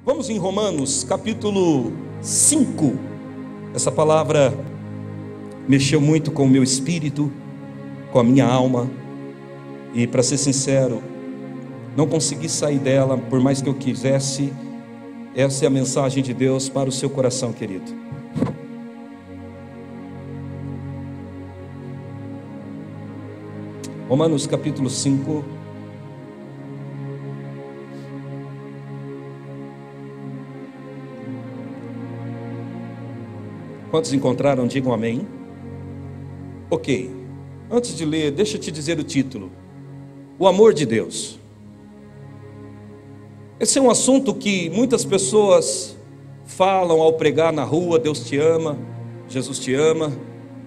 Vamos em Romanos capítulo 5. Essa palavra mexeu muito com o meu espírito, com a minha alma. E para ser sincero, não consegui sair dela por mais que eu quisesse. Essa é a mensagem de Deus para o seu coração, querido. Romanos capítulo 5. Quantos encontraram, digam amém. Ok, antes de ler, deixa eu te dizer o título: o amor de Deus. Esse é um assunto que muitas pessoas falam ao pregar na rua. Deus te ama, Jesus te ama,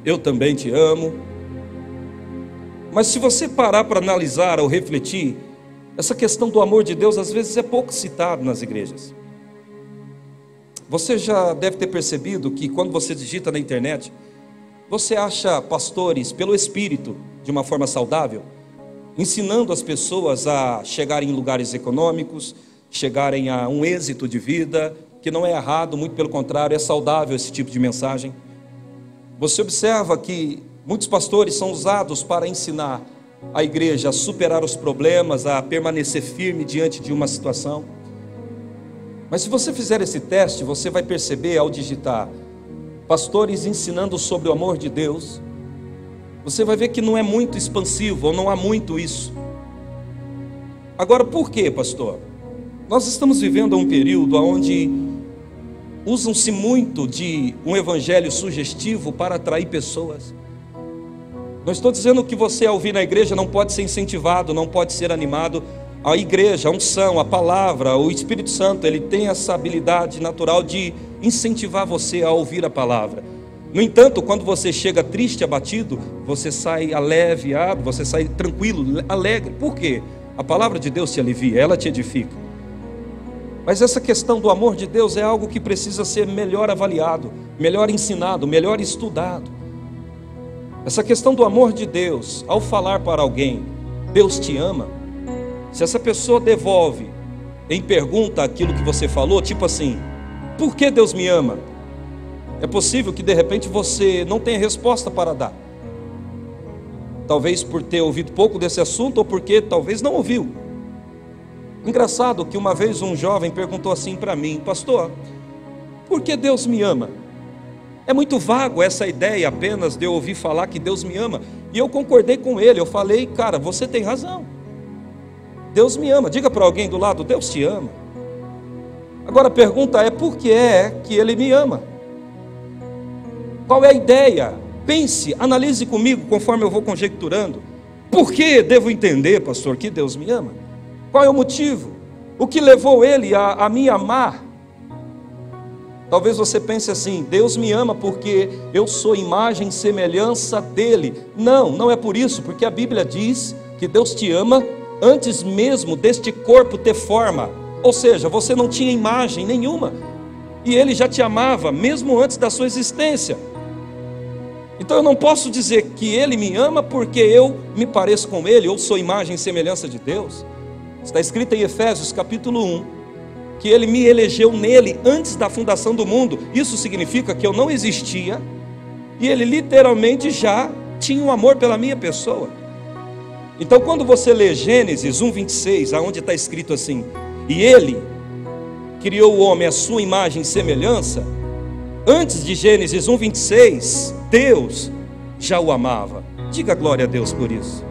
eu também te amo. Mas se você parar para analisar ou refletir, essa questão do amor de Deus às vezes é pouco citado nas igrejas. Você já deve ter percebido que quando você digita na internet, você acha pastores pelo Espírito, de uma forma saudável, ensinando as pessoas a chegarem em lugares econômicos, chegarem a um êxito de vida, que não é errado, muito pelo contrário, é saudável esse tipo de mensagem. Você observa que muitos pastores são usados para ensinar a igreja a superar os problemas, a permanecer firme diante de uma situação. Mas se você fizer esse teste, você vai perceber ao digitar pastores ensinando sobre o amor de Deus, você vai ver que não é muito expansivo, ou não há muito isso. Agora, por quê, pastor? Nós estamos vivendo um período onde usam-se muito de um evangelho sugestivo para atrair pessoas. Não estou dizendo que você ao vir na igreja não pode ser incentivado, não pode ser animado. A igreja, a unção, a palavra, o Espírito Santo, ele tem essa habilidade natural de incentivar você a ouvir a palavra. No entanto, quando você chega triste, abatido, você sai aliviado, você sai tranquilo, alegre. Por quê? A palavra de Deus te alivia, ela te edifica. Mas essa questão do amor de Deus é algo que precisa ser melhor avaliado, melhor ensinado, melhor estudado. Essa questão do amor de Deus, ao falar para alguém, Deus te ama, se essa pessoa devolve em pergunta aquilo que você falou, tipo assim, por que Deus me ama? É possível que de repente você não tenha resposta para dar. Talvez por ter ouvido pouco desse assunto, ou porque talvez não ouviu. Engraçado que uma vez um jovem perguntou assim para mim: pastor, por que Deus me ama? É muito vago essa ideia apenas de eu ouvir falar que Deus me ama. E eu concordei com ele, eu falei, cara, você tem razão. Deus me ama. Diga para alguém do lado: Deus te ama. Agora a pergunta é: por que é que Ele me ama? Qual é a ideia? Pense, analise comigo conforme eu vou conjecturando. Por que devo entender, pastor, que Deus me ama? Qual é o motivo? O que levou Ele a me amar? Talvez você pense assim: Deus me ama porque eu sou imagem e semelhança dEle. Não, não é por isso, porque a Bíblia diz que Deus te ama antes mesmo deste corpo ter forma. Ou seja, você não tinha imagem nenhuma, e Ele já te amava, mesmo antes da sua existência. Então eu não posso dizer que Ele me ama porque eu me pareço com Ele, ou sou imagem e semelhança de Deus. Está escrito em Efésios capítulo 1, que Ele me elegeu nele antes da fundação do mundo. Isso significa que eu não existia, e Ele literalmente já tinha um amor pela minha pessoa. Então quando você lê Gênesis 1:26, aonde está escrito assim: e Ele criou o homem à sua imagem e semelhança, antes de Gênesis 1:26, Deus já o amava. Diga glória a Deus por isso.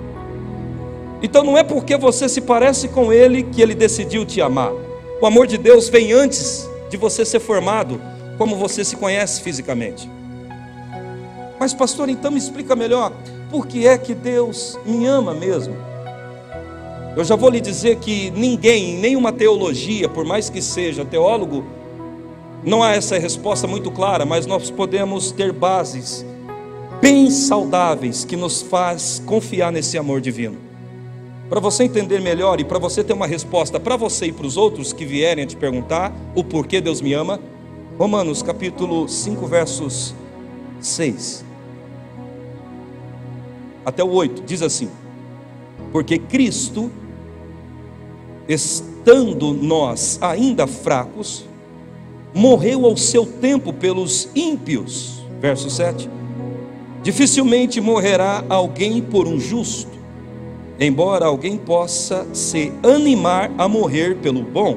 Então não é porque você se parece com Ele que Ele decidiu te amar. O amor de Deus vem antes de você ser formado como você se conhece fisicamente. Mas pastor, então me explica melhor, por que é que Deus me ama mesmo? Eu já vou lhe dizer que ninguém, em nenhuma teologia, por mais que seja teólogo, não há essa resposta muito clara, mas nós podemos ter bases bem saudáveis que nos faz confiar nesse amor divino. Para você entender melhor e para você ter uma resposta para você e para os outros que vierem a te perguntar o porquê Deus me ama, Romanos capítulo 5, versos 6 até o 8, diz assim: porque Cristo, estando estando nós ainda fracos, morreu ao seu tempo pelos ímpios. Verso 7. Dificilmente morrerá alguém por um justo, embora alguém possa se animar a morrer pelo bom.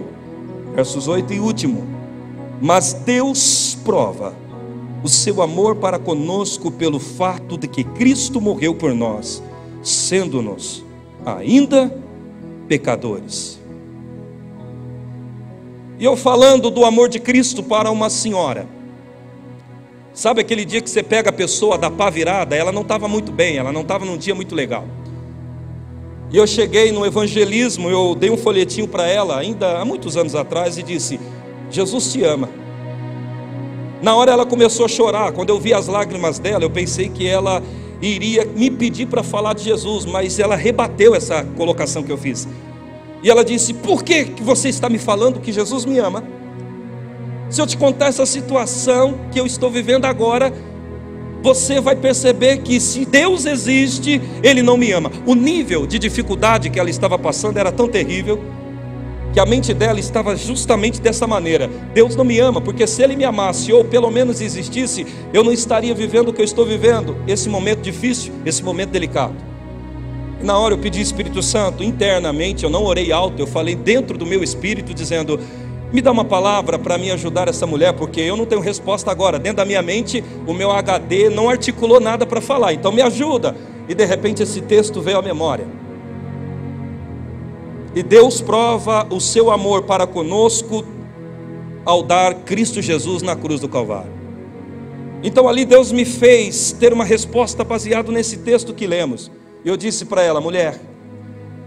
Versos 8 e último. Mas Deus prova o seu amor para conosco pelo fato de que Cristo morreu por nós, sendo-nos ainda pecadores. E eu falando do amor de Cristo para uma senhora, sabe aquele dia que você pega a pessoa da pá virada? Ela não estava muito bem, ela não estava num dia muito legal. E eu cheguei no evangelismo, eu dei um folhetinho para ela, ainda há muitos anos atrás, e disse: Jesus te ama. Na hora ela começou a chorar. Quando eu vi as lágrimas dela, eu pensei que ela iria me pedir para falar de Jesus, mas ela rebateu essa colocação que eu fiz. E ela disse: por que você está me falando que Jesus me ama? Se eu te contar essa situação que eu estou vivendo agora, você vai perceber que se Deus existe, Ele não me ama. O nível de dificuldade que ela estava passando era tão terrível, que a mente dela estava justamente dessa maneira: Deus não me ama, porque se Ele me amasse, ou pelo menos existisse, eu não estaria vivendo o que eu estou vivendo, esse momento difícil, esse momento delicado. E na hora eu pedi Espírito Santo, internamente, eu não orei alto, eu falei dentro do meu espírito, dizendo: me dá uma palavra para me ajudar essa mulher, porque eu não tenho resposta agora. Dentro da minha mente, o meu HD não articulou nada para falar, então me ajuda. E de repente esse texto veio à memória. E Deus prova o seu amor para conosco ao dar Cristo Jesus na cruz do Calvário. Então ali Deus me fez ter uma resposta baseada nesse texto que lemos. E eu disse para ela: mulher,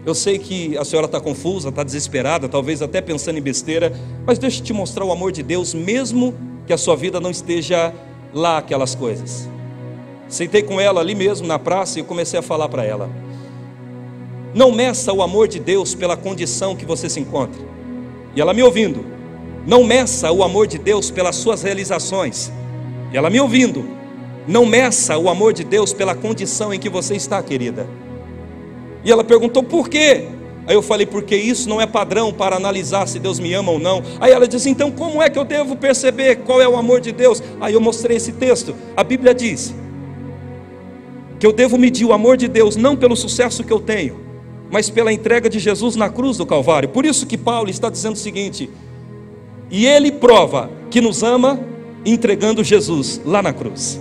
eu sei que a senhora está confusa, está desesperada, talvez até pensando em besteira, mas deixa eu te mostrar o amor de Deus, mesmo que a sua vida não esteja lá aquelas coisas. Sentei com ela ali mesmo na praça e eu comecei a falar para ela: não meça o amor de Deus pela condição que você se encontra. E ela me ouvindo: não meça o amor de Deus pelas suas realizações. E ela me ouvindo: não meça o amor de Deus pela condição em que você está, querida. E ela perguntou: por quê? Aí eu falei: porque isso não é padrão para analisar se Deus me ama ou não. Aí ela disse: então como é que eu devo perceber qual é o amor de Deus? Aí eu mostrei esse texto. A Bíblia diz que eu devo medir o amor de Deus não pelo sucesso que eu tenho, mas pela entrega de Jesus na cruz do Calvário. Por isso que Paulo está dizendo o seguinte: e Ele prova que nos ama entregando Jesus lá na cruz.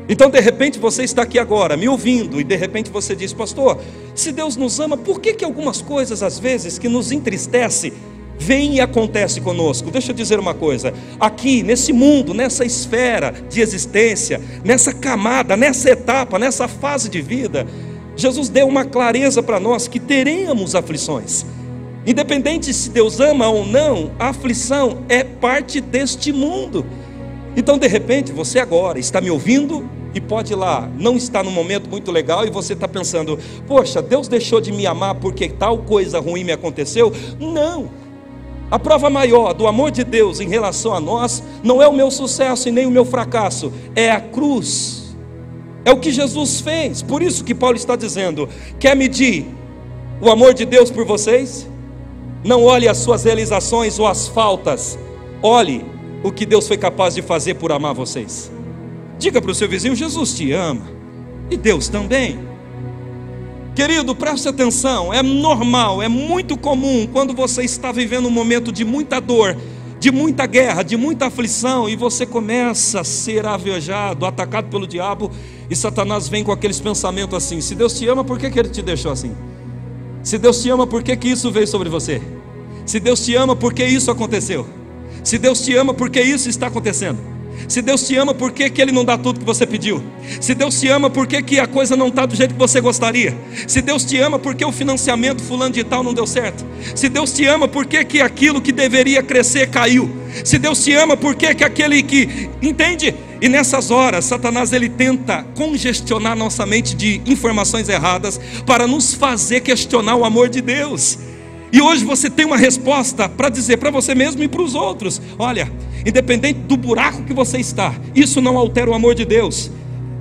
Então de repente você está aqui agora me ouvindo, e de repente você diz: pastor, se Deus nos ama, por que algumas coisas às vezes que nos entristece vem e acontece conosco? Deixa eu dizer uma coisa: aqui nesse mundo, nessa esfera de existência, nessa camada, nessa etapa, nessa fase de vida, Jesus deu uma clareza para nós que teremos aflições. Independente se Deus ama ou não, a aflição é parte deste mundo. Então de repente você agora está me ouvindo e pode ir lá, não está num momento muito legal, e você está pensando: poxa, Deus deixou de me amar porque tal coisa ruim me aconteceu? Não. A prova maior do amor de Deus em relação a nós não é o meu sucesso e nem o meu fracasso, é a cruz. É o que Jesus fez. Por isso que Paulo está dizendo: quer medir o amor de Deus por vocês? Não olhe as suas realizações ou as faltas, olhe o que Deus foi capaz de fazer por amar vocês. Diga para o seu vizinho: Jesus te ama, e Deus também. Querido, preste atenção, é normal, é muito comum quando você está vivendo um momento de muita dor, de muita guerra, de muita aflição, e você começa a ser avejado, atacado pelo diabo, e Satanás vem com aqueles pensamentos assim: se Deus te ama, por que Ele te deixou assim? Se Deus te ama, por que isso veio sobre você? Se Deus te ama, por que isso aconteceu? Se Deus te ama, por que isso está acontecendo? Se Deus te ama, por que Ele não dá tudo que você pediu? Se Deus te ama, por que a coisa não está do jeito que você gostaria? Se Deus te ama, por que o financiamento fulano de tal não deu certo? Se Deus te ama, por que aquilo que deveria crescer caiu? Se Deus te ama, por que aquele que... Entende? E nessas horas, Satanás ele tenta congestionar nossa mente de informações erradas para nos fazer questionar o amor de Deus. E hoje você tem uma resposta para dizer para você mesmo e para os outros: olha, independente do buraco que você está, isso não altera o amor de Deus.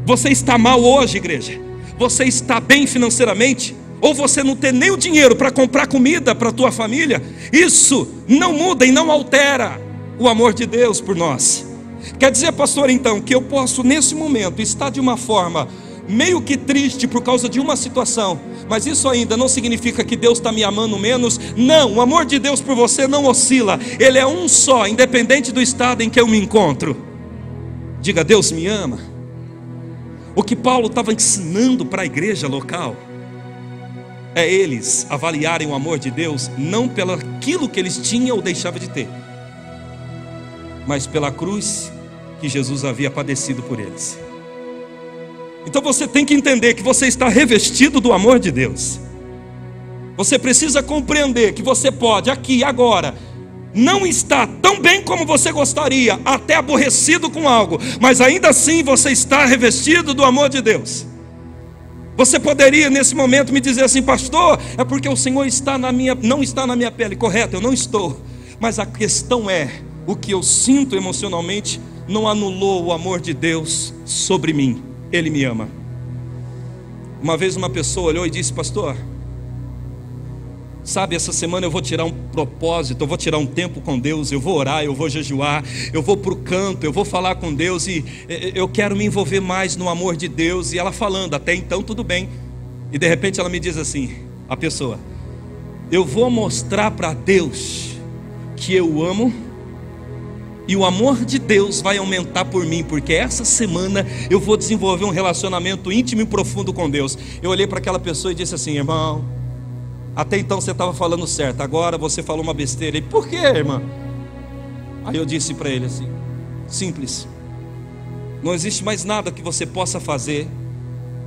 Você está mal hoje, igreja? Você está bem financeiramente? ou você não ter nem o dinheiro para comprar comida para a tua família, isso não muda e não altera o amor de Deus por nós. Quer dizer, pastor, então, que eu posso nesse momento estar de uma forma meio que triste por causa de uma situação, mas isso ainda não significa que Deus está me amando menos. Não, o amor de Deus por você não oscila, ele é um só, independente do estado em que eu me encontro. Diga, Deus me ama. O que Paulo estava ensinando para a igreja local é eles avaliarem o amor de Deus não pelo aquilo que eles tinham ou deixavam de ter, mas pela cruz que Jesus havia padecido por eles. Então você tem que entender que você está revestido do amor de Deus. Você precisa compreender que você pode aqui agora não estar tão bem como você gostaria, até aborrecido com algo, mas ainda assim você está revestido do amor de Deus. Você poderia nesse momento me dizer assim, pastor, é porque o Senhor não está na minha pele. Correto, eu não estou, mas a questão é, o que eu sinto emocionalmente não anulou o amor de Deus sobre mim. Ele me ama. Uma vez uma pessoa olhou e disse, pastor, sabe, essa semana eu vou tirar um propósito, eu vou tirar um tempo com Deus, eu vou orar, eu vou jejuar, eu vou para o canto, eu vou falar com Deus e eu quero me envolver mais no amor de Deus. E ela falando, até então tudo bem, e de repente ela me diz assim, a pessoa, eu vou mostrar para Deus que eu amo, e o amor de Deus vai aumentar por mim, porque essa semana eu vou desenvolver um relacionamento íntimo e profundo com Deus. Eu olhei para aquela pessoa e disse assim, irmão, até então você estava falando certo, agora você falou uma besteira. E por quê, irmã? Aí eu disse para ele assim, simples, não existe mais nada que você possa fazer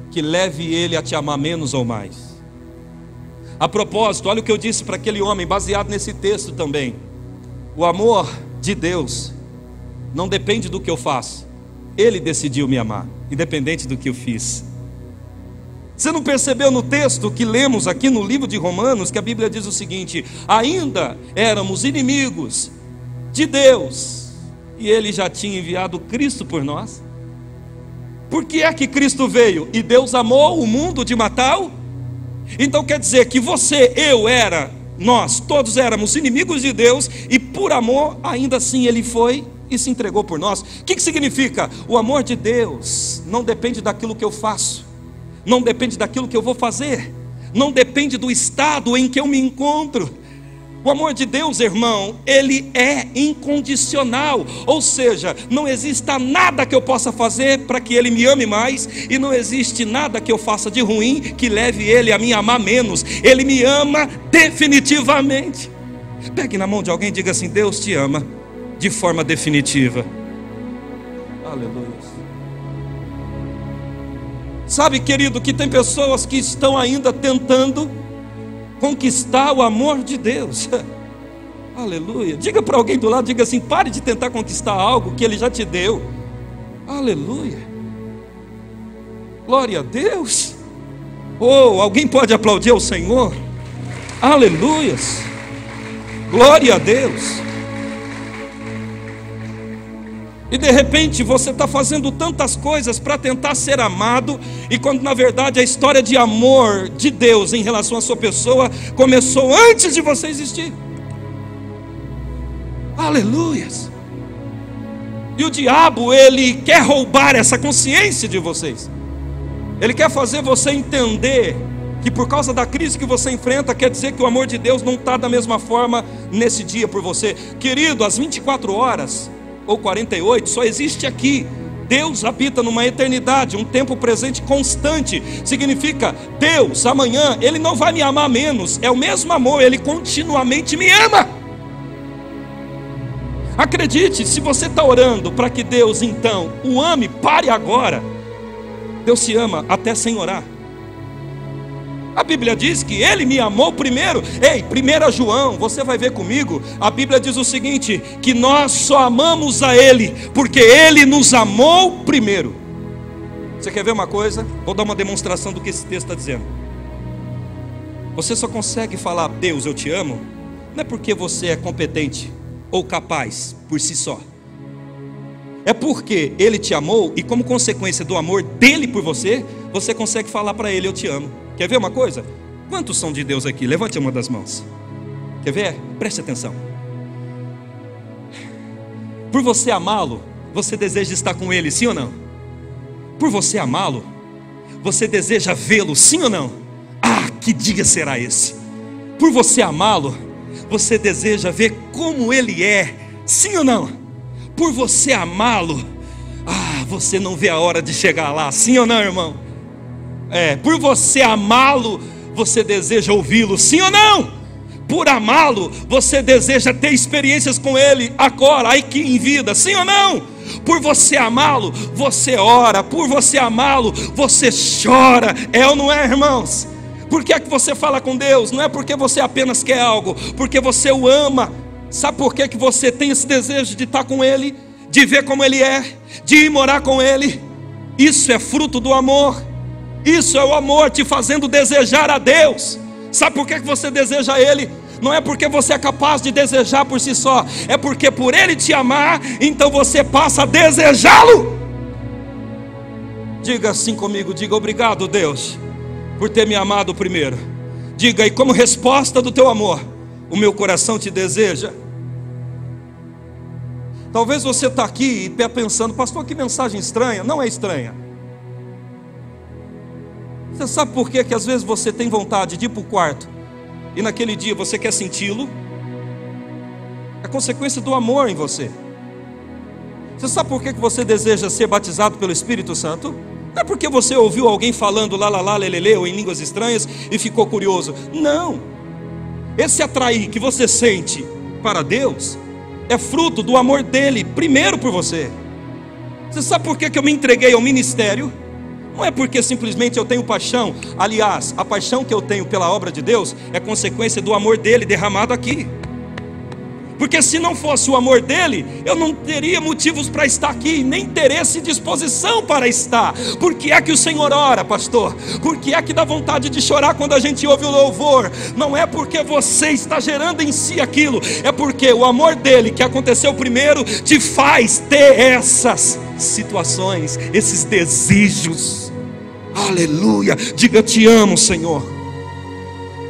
que leve ele a te amar menos ou mais. A propósito, olha o que eu disse para aquele homem, baseado nesse texto também. O amor de Deus não depende do que eu faço, Ele decidiu me amar, independente do que eu fiz. Você não percebeu no texto que lemos aqui no livro de Romanos, que a Bíblia diz o seguinte, ainda éramos inimigos de Deus, e Ele já tinha enviado Cristo por nós? Por que é que Cristo veio? E Deus amou o mundo de tal? Então quer dizer que você, nós todos éramos inimigos de Deus, e por amor ainda assim Ele foi e se entregou por nós. O que significa? O amor de Deus não depende daquilo que eu faço, não depende daquilo que eu vou fazer, não depende do estado em que eu me encontro. O amor de Deus, irmão, ele é incondicional, ou seja, não existe nada que eu possa fazer para que Ele me ame mais, e não existe nada que eu faça de ruim que leve Ele a me amar menos. Ele me ama definitivamente. Pegue na mão de alguém e diga assim, Deus te ama de forma definitiva. Aleluia. Sabe, querido, que tem pessoas que estão ainda tentando conquistar o amor de Deus. Aleluia. Diga para alguém do lado, diga assim, pare de tentar conquistar algo que Ele já te deu. Aleluia. Glória a Deus. Oh, alguém pode aplaudir ao Senhor? Aleluias. Glória a Deus. E de repente você está fazendo tantas coisas para tentar ser amado, e quando na verdade a história de amor de Deus em relação à sua pessoa começou antes de você existir. Aleluias. E o diabo, ele quer roubar essa consciência de vocês. Ele quer fazer você entender que por causa da crise que você enfrenta, quer dizer que o amor de Deus não está da mesma forma nesse dia por você. Querido, as 24 horas ou 48 só existe aqui. Deus habita numa eternidade, um tempo presente constante. Significa, Deus amanhã Ele não vai me amar menos, é o mesmo amor, Ele continuamente me ama. Acredite, se você está orando para que Deus então o ame, pare agora. Deus se ama até sem orar. A Bíblia diz que Ele me amou primeiro. Ei, 1 João, você vai ver comigo. A Bíblia diz o seguinte, que nós só amamos a Ele porque Ele nos amou primeiro. Você quer ver uma coisa? Vou dar uma demonstração do que esse texto está dizendo. Você só consegue falar, Deus, eu te amo, não é porque você é competente ou capaz por si só. É porque Ele te amou, e como consequência do amor dEle por você, você consegue falar para Ele, eu te amo. Quer ver uma coisa? Quantos são de Deus aqui? Levante uma das mãos. Quer ver? Preste atenção. Por você amá-lo, você deseja estar com Ele, sim ou não? Por você amá-lo, você deseja vê-lo, sim ou não? Ah, que dia será esse? Por você amá-lo, você deseja ver como Ele é, sim ou não? Por você amá-lo, você não vê a hora de chegar lá, sim ou não, irmão? Por você amá-lo, você deseja ouvi-lo, sim ou não? Por amá-lo, você deseja ter experiências com Ele agora, aqui em vida, sim ou não? Por você amá-lo, você ora. Por você amá-lo, você chora. É ou não é, irmãos? Por que é que você fala com Deus? Não é porque você apenas quer algo, porque você o ama. Sabe por que você tem esse desejo de estar com Ele, de ver como Ele é, de ir morar com Ele? Isso é fruto do amor. Isso é o amor te fazendo desejar a Deus. Sabe por que você deseja Ele? Não é porque você é capaz de desejar por si só, é porque por Ele te amar, então você passa a desejá-lo. Diga assim comigo, diga: obrigado, Deus, por ter me amado primeiro. Diga: e como resposta do teu amor, o meu coração te deseja. Talvez você está aqui e está pensando: pastor, que mensagem estranha. Não é estranha. Você sabe por que às vezes você tem vontade de ir para o quarto e naquele dia você quer senti-lo? É consequência do amor em você. Você sabe por que você deseja ser batizado pelo Espírito Santo? Não é porque você ouviu alguém falando lá, lelele, ou em línguas estranhas e ficou curioso. Não. Esse atrair que você sente para Deus é fruto do amor dele, primeiro por você. Você sabe por que eu me entreguei ao ministério? Não é porque simplesmente eu tenho paixão. Aliás, a paixão que eu tenho pela obra de Deus é consequência do amor dele derramado aqui. Porque se não fosse o amor dele, eu não teria motivos para estar aqui, nem interesse e disposição para estar. Por que é que o Senhor ora, pastor? Por que é que dá vontade de chorar quando a gente ouve o louvor? Não é porque você está gerando em si aquilo, é porque o amor dele, que aconteceu primeiro, te faz ter essas situações, esses desejos. Aleluia, diga: eu te amo, Senhor.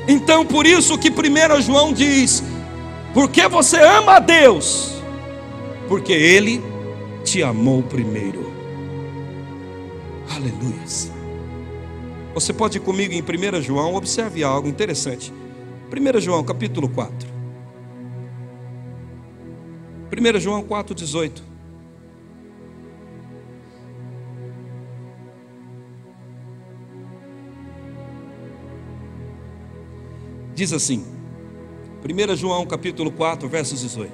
Então por isso que 1 João diz: porque você ama a Deus, porque Ele te amou primeiro. Aleluia. Você pode ir comigo em 1 João, observe algo interessante. 1 João capítulo 4. 1 João 4,18. Diz assim, 1 João capítulo 4, versos 18.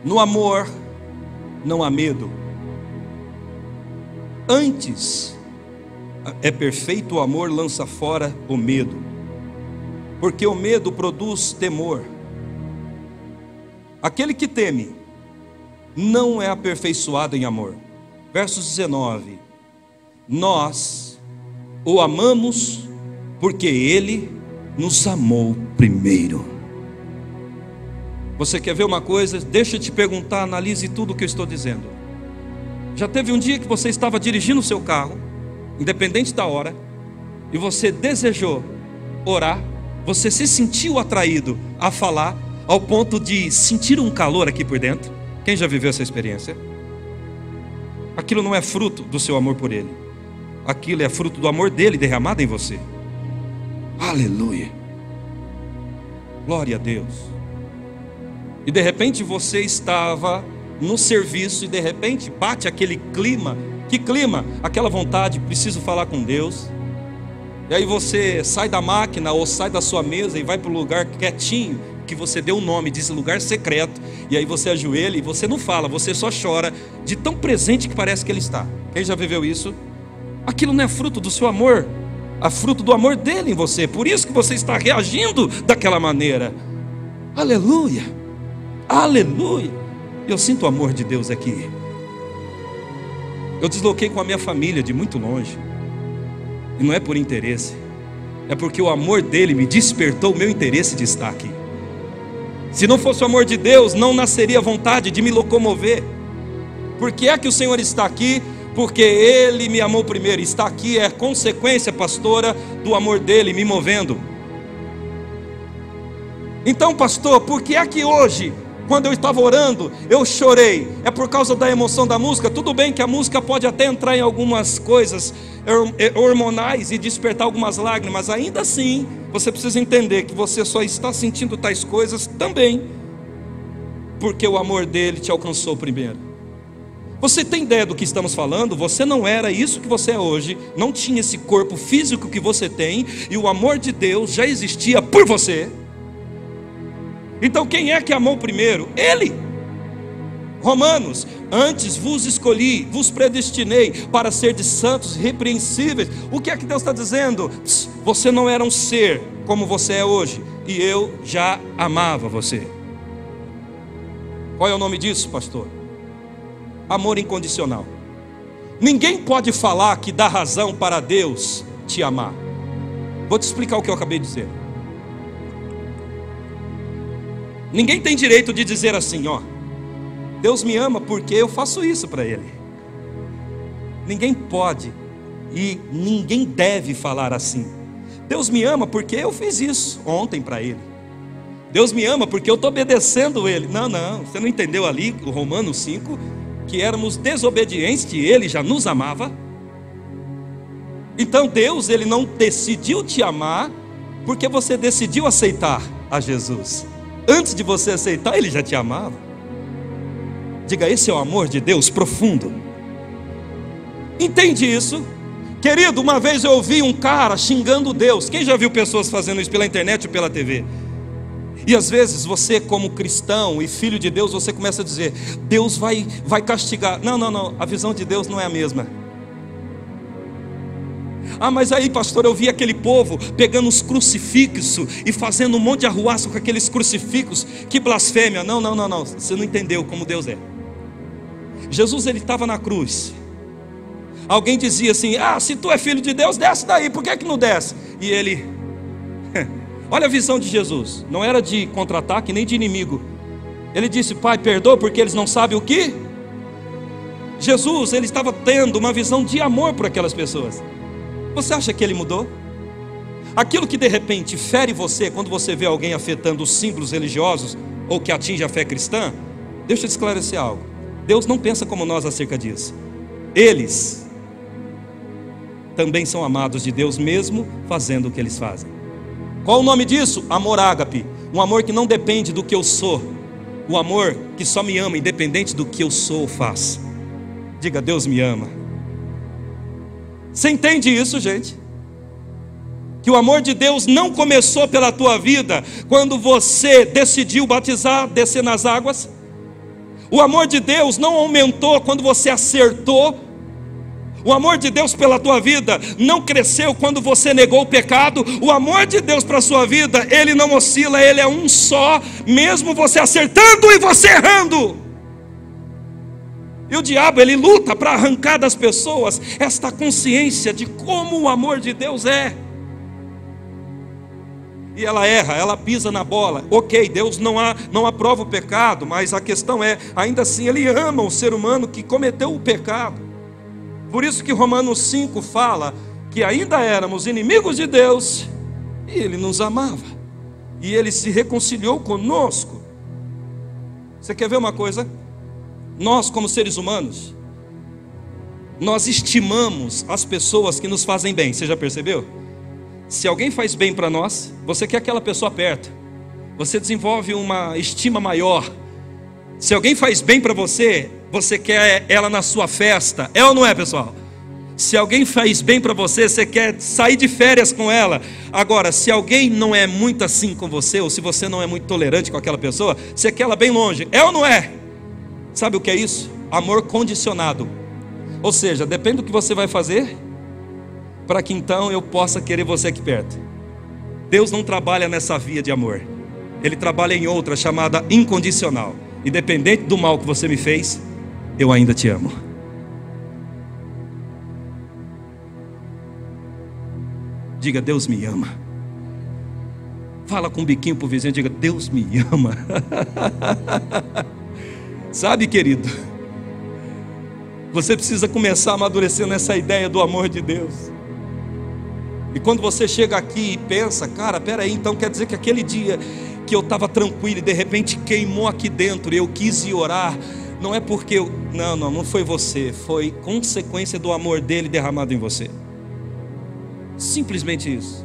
No amor não há medo. Antes, é perfeito o amor, lança fora o medo. Porque o medo produz temor. Aquele que teme não é aperfeiçoado em amor. Versos 19. Nós o amamos porque Ele nos amou primeiro. Você quer ver uma coisa? Deixa eu te perguntar, analise tudo o que eu estou dizendo. Já teve um dia que você estava dirigindo o seu carro, independente da hora, e você desejou orar, você se sentiu atraído a falar, ao ponto de sentir um calor aqui por dentro? Quem já viveu essa experiência? Aquilo não é fruto do seu amor por Ele, aquilo é fruto do amor dele derramado em você. Aleluia, glória a Deus. E de repente você estava no serviço e de repente bate aquele clima. Que clima? Aquela vontade, preciso falar com Deus. E aí você sai da máquina ou sai da sua mesa e vai para o lugar quietinho, que você deu o nome, diz lugar secreto. E aí você ajoelha e você não fala, você só chora de tão presente que parece que Ele está. Quem já viveu isso? Aquilo não é fruto do seu amor, é fruto do amor dele em você. Por isso que você está reagindo daquela maneira. Aleluia. Aleluia. Eu sinto o amor de Deus aqui. Eu desloquei com a minha família de muito longe, e não é por interesse, é porque o amor dele me despertou o meu interesse de estar aqui. Se não fosse o amor de Deus, não nasceria a vontade de me locomover. Por que é que o Senhor está aqui? Porque Ele me amou primeiro. Está aqui, é consequência, pastora, do amor dEle me movendo. Então, pastor, por que é que hoje, quando eu estava orando, eu chorei? É por causa da emoção da música? Tudo bem que a música pode até entrar em algumas coisas hormonais e despertar algumas lágrimas. Ainda assim, você precisa entender que você só está sentindo tais coisas também porque o amor dele te alcançou primeiro. Você tem ideia do que estamos falando? Você não era isso que você é hoje, não tinha esse corpo físico que você tem, e o amor de Deus já existia por você. Então quem é que amou primeiro? Ele. Romanos: antes vos escolhi, vos predestinei para serdes santos, irrepreensíveis. O que é que Deus está dizendo? Você não era um ser como você é hoje, e eu já amava você. Qual é o nome disso, pastor? Amor incondicional. Ninguém pode falar que dá razão para Deus te amar. Vou te explicar o que eu acabei de dizer. Ninguém tem direito de dizer assim, ó, Deus me ama porque eu faço isso para Ele. Ninguém pode e ninguém deve falar assim. Deus me ama porque eu fiz isso ontem para Ele. Deus me ama porque eu estou obedecendo Ele. Não, você não entendeu ali, o Romanos 5, que éramos desobedientes, que Ele já nos amava. Então Deus, Ele não decidiu te amar porque você decidiu aceitar a Jesus. Antes de você aceitar, Ele já te amava. Diga, esse é o amor de Deus profundo. Entende isso? Querido, uma vez eu ouvi um cara xingando Deus. Quem já viu pessoas fazendo isso pela internet ou pela TV? E às vezes você, como cristão e filho de Deus, você começa a dizer, Deus vai castigar. Não, a visão de Deus não é a mesma. Ah, mas aí, pastor, eu vi aquele povo pegando os crucifixos e fazendo um monte de arruaça com aqueles crucifixos. Que blasfêmia. Não, você não entendeu como Deus é. Jesus, ele estava na cruz. Alguém dizia assim, se tu é filho de Deus, desce daí, por que não desce? E ele, olha a visão de Jesus, não era de contra-ataque nem de inimigo. Ele disse, Pai, perdoa porque eles não sabem o que? Jesus, ele estava tendo uma visão de amor por aquelas pessoas. Você acha que ele mudou? Aquilo que de repente fere você quando você vê alguém afetando os símbolos religiosos ou que atinge a fé cristã, deixa eu te esclarecer algo. Deus não pensa como nós acerca disso. Eles também são amados de Deus mesmo fazendo o que eles fazem. Qual o nome disso? Amor ágape. Um amor que não depende do que eu sou. O amor que só me ama independente do que eu sou ou faço. Diga, Deus me ama. Você entende isso, gente? Que o amor de Deus não começou pela tua vida quando você decidiu batizar, descer nas águas. O amor de Deus não aumentou quando você acertou. O amor de Deus pela tua vida não cresceu quando você negou o pecado. O amor de Deus para a sua vida, ele não oscila, ele é um só, mesmo você acertando e você errando. E o diabo, ele luta para arrancar das pessoas esta consciência de como o amor de Deus é. E ela erra, ela pisa na bola. Ok, Deus não aprova o pecado, mas a questão é, ainda assim ele ama o ser humano que cometeu o pecado. Por isso que Romanos 5 fala que ainda éramos inimigos de Deus e Ele nos amava. E Ele se reconciliou conosco. Você quer ver uma coisa? Nós, como seres humanos, nós estimamos as pessoas que nos fazem bem. Você já percebeu? Se alguém faz bem para nós, você quer aquela pessoa perto. Você desenvolve uma estima maior. Se alguém faz bem para você, você quer ela na sua festa. É ou não é, pessoal? Se alguém faz bem para você, você quer sair de férias com ela. Agora, se alguém não é muito assim com você, ou se você não é muito tolerante com aquela pessoa, você quer ela bem longe. É ou não é? Sabe o que é isso? Amor condicionado. Ou seja, depende do que você vai fazer para que então eu possa querer você aqui perto. Deus não trabalha nessa via de amor. Ele trabalha em outra chamada incondicional. Independente do mal que você me fez, eu ainda te amo. Diga, Deus me ama. Fala com um biquinho pro vizinho, diga, Deus me ama. Sabe, querido, Você precisa começar a amadurecer nessa ideia do amor de Deus. E quando você chega aqui e pensa, cara, peraí, então quer dizer que aquele dia que eu estava tranquilo e de repente queimou aqui dentro e eu quis ir orar, não é porque eu... Não foi você, foi consequência do amor dele derramado em você. Simplesmente isso.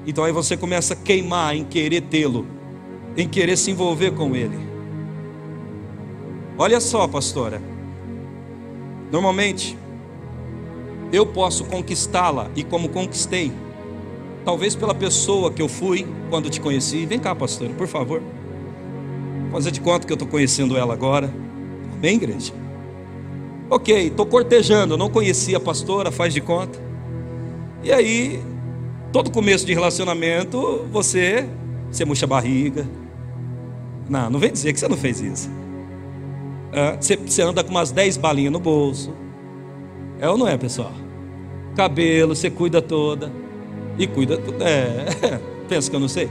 Então aí você começa a queimar em querer tê-lo, em querer se envolver com ele. Olha só, pastora, normalmente eu posso conquistá-la, e como conquistei, talvez pela pessoa que eu fui quando te conheci. Vem cá, pastora, por favor. Vou fazer de conta que eu estou conhecendo ela agora. Amém, igreja? Ok, estou cortejando, eu não conhecia a pastora, faz de conta. E aí, todo começo de relacionamento, você murcha a barriga. Não vem dizer que você não fez isso. Você anda com umas 10 balinhas no bolso. É ou não é, pessoal? Cabelo, você cuida toda. E cuida, pensa que eu não sei.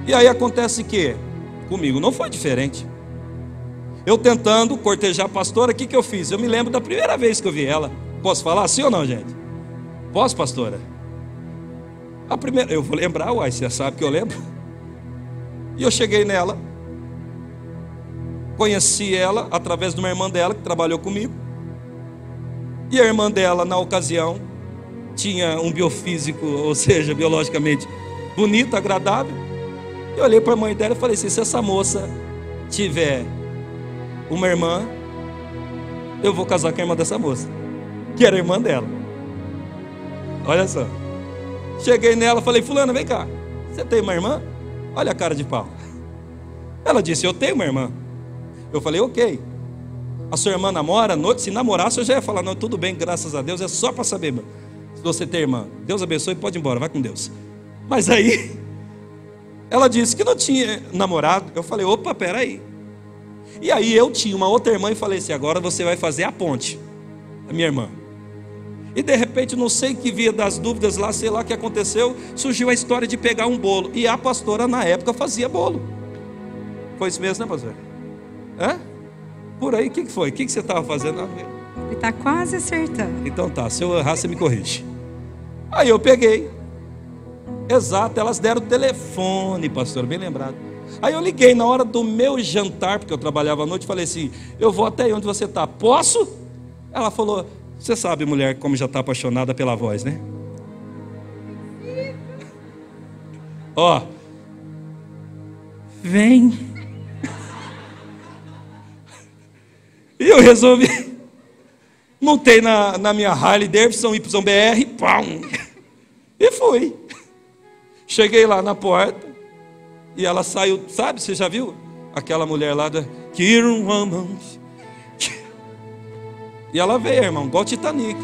E aí acontece que comigo não foi diferente. Eu tentando cortejar a pastora, o que eu fiz? Eu me lembro da primeira vez que eu vi ela. Posso falar sim ou não, gente? Posso, pastora? A primeira, eu vou lembrar, uai, você sabe que eu lembro. E eu cheguei nela, conheci ela através de uma irmã dela que trabalhou comigo. E a irmã dela, na ocasião, tinha um biofísico, ou seja, biologicamente bonito, agradável. Eu olhei para a mãe dela e falei assim: se essa moça tiver uma irmã, eu vou casar com a irmã dessa moça, que era a irmã dela. Olha só. Cheguei nela, falei: fulana, vem cá, você tem uma irmã? Olha a cara de pau. Ela disse: eu tenho uma irmã. Eu falei: ok. A sua irmã namora? Se namorasse eu já ia falar: não, tudo bem, graças a Deus, é só para saber, mano. Se você tem irmã, Deus abençoe, pode ir embora, vai com Deus. Mas aí ela disse que não tinha namorado. Eu falei: opa, peraí. E aí eu tinha uma outra irmã e falei assim: agora você vai fazer a ponte, a minha irmã. E de repente, não sei que via das dúvidas lá, sei lá o que aconteceu, surgiu a história de pegar um bolo. E a pastora na época fazia bolo. Foi isso mesmo, né, pastor? Por aí, o que foi? O que você estava fazendo? Ele está quase acertando. Então tá, se eu errar, você me corrige. Aí eu peguei. Exato, elas deram o telefone, pastor, bem lembrado. Aí eu liguei na hora do meu jantar, porque eu trabalhava à noite, falei assim: eu vou até aí onde você está, posso? Ela falou: você sabe, mulher, como já está apaixonada pela voz, né? Ó, vem. E eu resolvi, montei na minha Harley Davidson YBR, pam, e fui. Cheguei lá na porta, e ela saiu, sabe, você já viu? Aquela mulher lá da Kiron Woman. E ela veio, irmão, igual Titanic.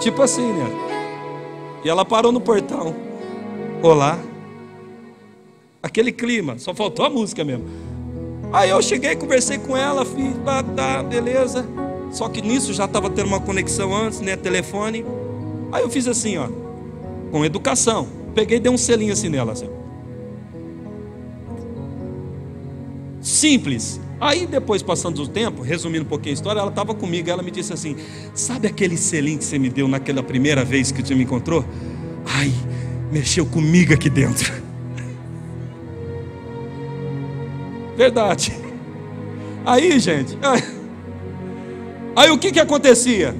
Tipo assim, né? E ela parou no portão. Olá. Aquele clima, só faltou a música mesmo. Aí eu cheguei, conversei com ela, fiz, tá, beleza. Só que nisso já estava tendo uma conexão antes, né, telefone. Aí eu fiz assim, ó, com educação. Peguei e dei um selinho assim nela, assim. Simples. Aí depois, passando o tempo, resumindo um pouquinho a história, ela estava comigo, ela me disse assim: sabe aquele selinho que você me deu naquela primeira vez que você me encontrou? Ai, mexeu comigo aqui dentro. Verdade. Aí, gente, aí o que acontecia?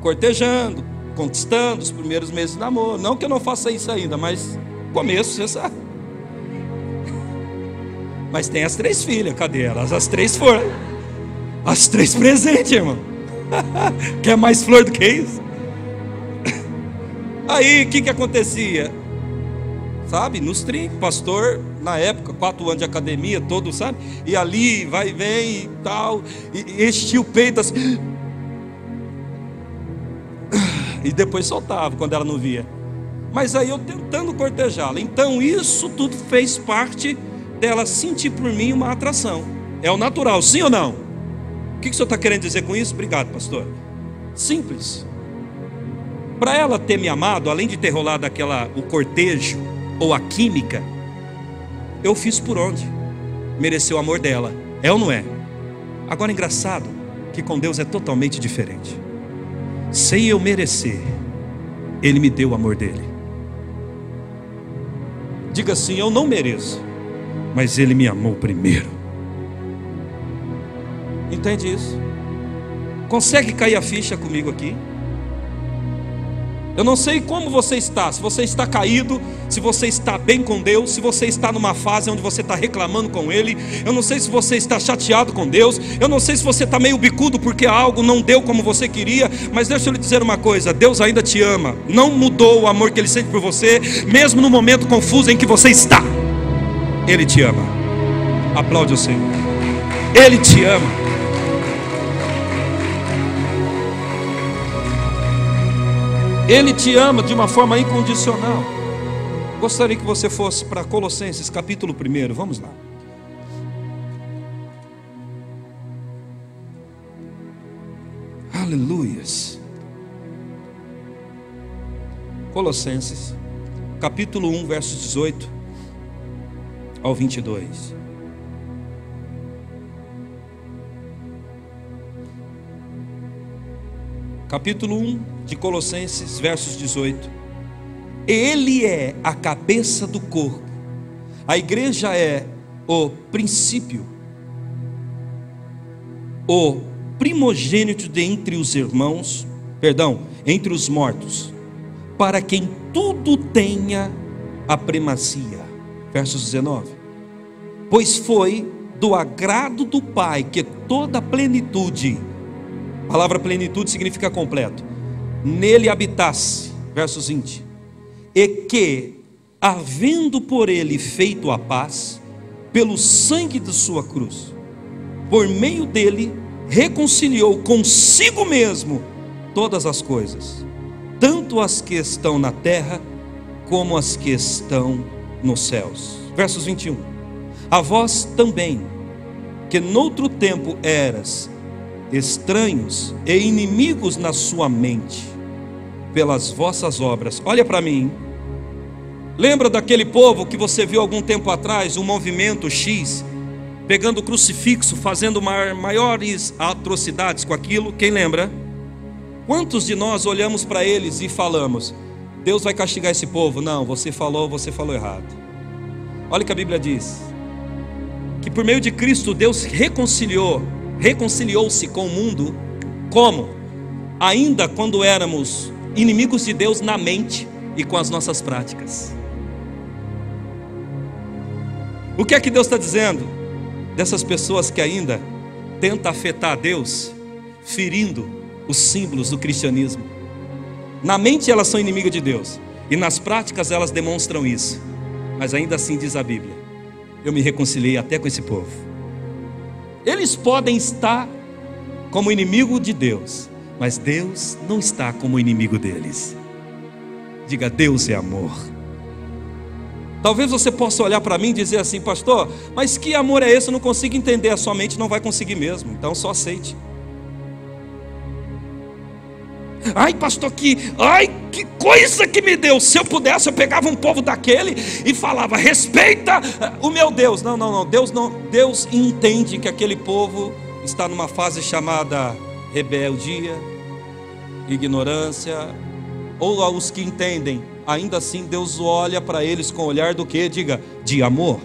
Cortejando, conquistando os primeiros meses de namoro. Não que eu não faça isso ainda, mas começo, você sabe. Mas tem as 3 filhas, cadê elas? As 3 foram. As 3 presentes, irmão. Quer mais flor do que isso? Aí, o que acontecia? Sabe, nos trinques, pastor, na época, 4 anos de academia, todo, sabe? E ali, vai e vem e tal, e enchia o peito assim. E depois soltava, quando ela não via. Mas aí eu tentando cortejá-la. Então isso tudo fez parte dela sentir por mim uma atração. É o natural, sim ou não? O que o senhor está querendo dizer com isso? Obrigado, pastor. Simples. Para ela ter me amado, além de ter rolado o cortejo ou a química, eu fiz por onde? Mereceu o amor dela. É ou não é? Agora, engraçado que com Deus é totalmente diferente. Sem eu merecer, Ele me deu o amor dele. Diga assim: eu não mereço, mas Ele me amou primeiro. Entende isso? Consegue cair a ficha comigo aqui? Eu não sei como você está, se você está caído, se você está bem com Deus, se você está numa fase onde você está reclamando com Ele. Eu não sei se você está chateado com Deus, eu não sei se você está meio bicudo porque algo não deu como você queria. Mas deixa eu lhe dizer uma coisa: Deus ainda te ama, não mudou o amor que Ele sente por você, mesmo no momento confuso em que você está. Ele te ama. Aplaude o Senhor. Ele te ama. Ele te ama de uma forma incondicional. Gostaria que você fosse para Colossenses capítulo 1. Vamos lá. Aleluias. Colossenses capítulo 1, versos 18 ao 22. Capítulo 1 de Colossenses, versos 18. Ele é a cabeça do corpo. A igreja é o princípio, o primogênito de entre os irmãos, entre os mortos, para quem tudo tenha a primacia. Versos 19. Pois foi do agrado do Pai que toda a plenitude, a palavra plenitude significa completo, nele habitasse. Versos 20. E que, havendo por ele feito a paz, pelo sangue de sua cruz, por meio dele, reconciliou consigo mesmo todas as coisas, tanto as que estão na terra, como as que estão nos céus. Versos 21. A vós também, que noutro tempo eras estranhos e inimigos na sua mente, pelas vossas obras. Olha para mim. Lembra daquele povo que você viu algum tempo atrás, um movimento X, pegando o crucifixo, fazendo maiores atrocidades com aquilo? Quem lembra? Quantos de nós olhamos para eles e falamos: Deus vai castigar esse povo? Não, você falou errado. Olha o que a Bíblia diz: que por meio de Cristo Deus reconciliou-se com o mundo. Como? Ainda quando éramos inimigos de Deus na mente e com as nossas práticas. O que é que Deus está dizendo dessas pessoas que ainda tentam afetar a Deus, ferindo os símbolos do cristianismo? Na mente elas são inimigas de Deus, e nas práticas elas demonstram isso. Mas ainda assim diz a Bíblia: eu me reconciliei até com esse povo. Eles podem estar como inimigo de Deus, mas Deus não está como inimigo deles. Diga: Deus é amor. Talvez você possa olhar para mim e dizer assim: pastor, mas que amor é esse? Eu não consigo entender. A sua mente não vai conseguir mesmo, então só aceite. Ai, pastor, que coisa que me deu. Se eu pudesse, eu pegava um povo daquele e falava: respeita o meu Deus. Não, Deus entende que aquele povo está numa fase chamada rebeldia, ignorância. Ou aos que entendem, ainda assim Deus olha para eles com o olhar do que? Diga: de amor.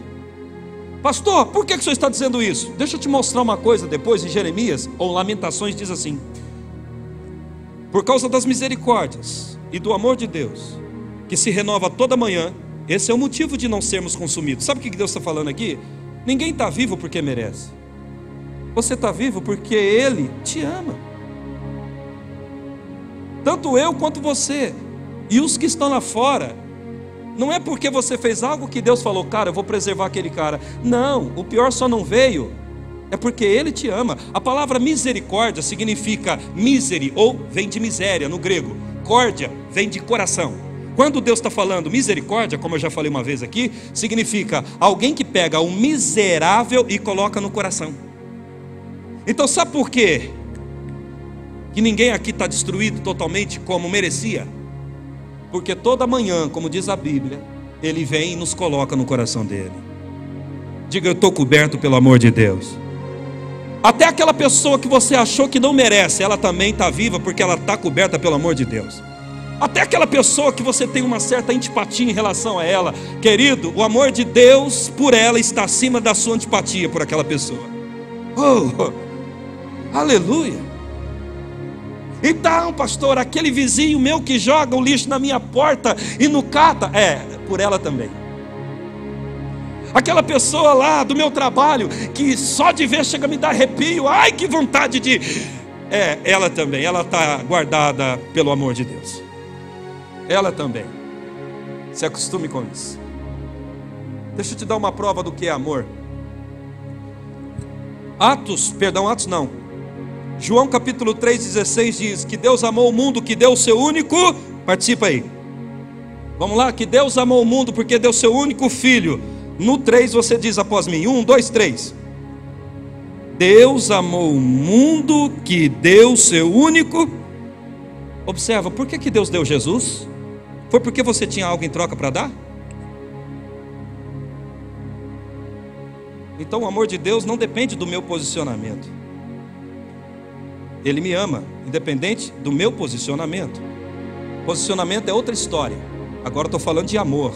Pastor, por que o senhor está dizendo isso? Deixa eu te mostrar uma coisa. Depois em Jeremias ou Lamentações diz assim: por causa das misericórdias e do amor de Deus, que se renova toda manhã, esse é o motivo de não sermos consumidos. Sabe o que Deus está falando aqui? Ninguém está vivo porque merece. Você está vivo porque Ele te ama. Tanto eu quanto você. E os que estão lá fora. Não é porque você fez algo que Deus falou: cara, eu vou preservar aquele cara. Não, o pior só não veio. É porque Ele te ama. A palavra misericórdia significa míseri, ou vem de miséria no grego. Córdia vem de coração. Quando Deus está falando misericórdia, como eu já falei uma vez aqui, significa alguém que pega o miserável e coloca no coração. Então sabe por quê que ninguém aqui está destruído totalmente como merecia? Porque toda manhã, como diz a Bíblia, Ele vem e nos coloca no coração dele. Diga: eu estou coberto pelo amor de Deus. Até aquela pessoa que você achou que não merece, ela também está viva porque ela está coberta pelo amor de Deus. Até aquela pessoa que você tem uma certa antipatia em relação a ela, querido, o amor de Deus por ela está acima da sua antipatia por aquela pessoa. Oh, aleluia. Então, pastor, aquele vizinho meu que joga o lixo na minha porta e no cata, por ela também. Aquela pessoa lá do meu trabalho que só de ver chega a me dar arrepio, ai que vontade de... ela também, ela está guardada pelo amor de Deus. Ela também. Se acostume com isso. Deixa eu te dar uma prova do que é amor. João capítulo 3,16 diz que Deus amou o mundo, que deu o seu único... Participa aí. Vamos lá, que Deus amou o mundo porque deu o seu único filho. No 3 você diz após mim, 1, 2, 3. Deus amou o mundo que deu o seu único... Observa, por que Deus deu Jesus? Foi porque você tinha algo em troca para dar? Então o amor de Deus não depende do meu posicionamento. Ele me ama, independente do meu posicionamento. Posicionamento é outra história. Agora estou falando de amor.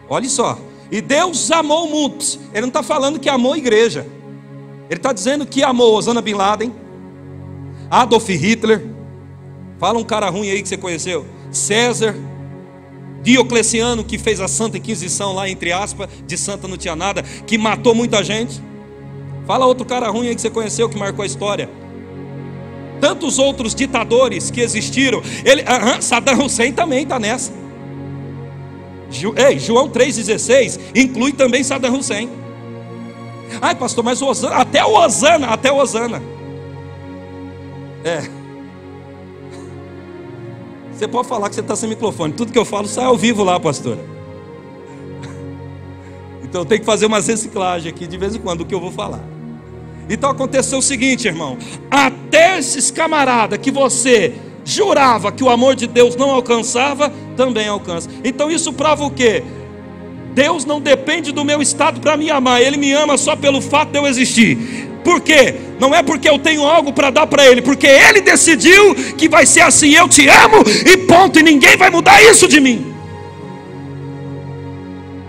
Olha só. E Deus amou o mundo. Ele não está falando que amou a igreja. Ele está dizendo que amou Osama Bin Laden, Adolf Hitler. Fala um cara ruim aí que você conheceu. César, Diocleciano, que fez a Santa Inquisição lá, entre aspas, de santa não tinha nada, que matou muita gente. Fala outro cara ruim aí que você conheceu, que marcou a história. Tantos outros ditadores que existiram. Saddam Hussein também está nessa. João 3,16 inclui também Saddam Hussein. Ai pastor, mas até o Osana. Você pode falar que você está sem microfone. Tudo que eu falo sai ao vivo lá, pastor. Então tem que fazer umas reciclagens aqui de vez em quando do que eu vou falar. Então aconteceu o seguinte, irmão. Até esses camaradas que você jurava que o amor de Deus não alcançava, também alcança. Então isso prova o quê? Deus não depende do meu estado para me amar. Ele me ama só pelo fato de eu existir. Por quê? Não é porque eu tenho algo para dar para Ele, porque Ele decidiu que vai ser assim. Eu te amo e ponto, e ninguém vai mudar isso de mim.